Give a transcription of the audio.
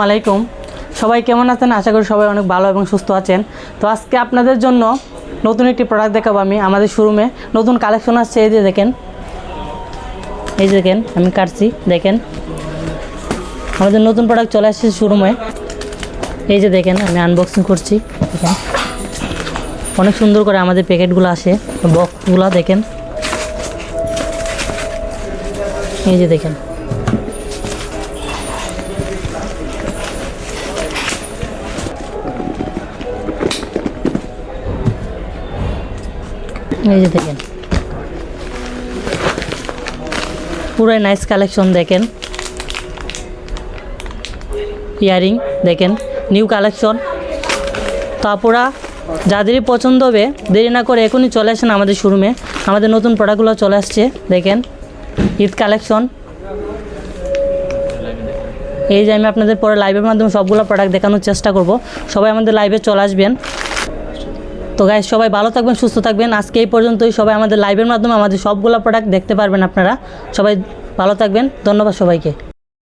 আলাইকুম, সবাই কেমন আছেন? আশা করি সবাই অনেক ভালো এবং সুস্থ আছেন। তো আজকে আপনাদের জন্য নতুন একটি প্রোডাক্ট দেখাবো। আমি আমাদের শোরুমে নতুন কালেকশন আসছে। এই যে দেখেন, আমি কাটছি, দেখেন আমাদের নতুন প্রোডাক্ট চলে আসছে শোরুমে। এই যে দেখেন, আমি আনবক্সিং করছি। দেখেন অনেক সুন্দর করে আমাদের প্যাকেটগুলো আসে, বক্সগুলো দেখেন। এই যে দেখেন, এই যে দেখেন পুরাই নাইস কালেকশন। দেখেন ইয়ারিং দেখেন, নিউ কালেকশন। তো আপুরা যাদেরই পছন্দ হবে দেরি না করে এখনই চলে আসেন আমাদের শোরুমে। আমাদের নতুন প্রোডাক্টগুলো চলে আসছে। দেখেন ঈদ কালেকশন। এই যে আমি আপনাদের পরে লাইভের মাধ্যমে সবগুলো প্রোডাক্ট দেখানোর চেষ্টা করব। সবাই আমাদের লাইভে চলে আসবেন। তো গাইস, সবাই ভালো থাকবেন, সুস্থ থাকবেন। আজকে এই পর্যন্তই। সবাই আমাদের লাইভের মাধ্যমে আমাদের সবগুলো প্রোডাক্ট দেখতে পারবেন আপনারা। সবাই ভালো থাকবেন। ধন্যবাদ সবাইকে।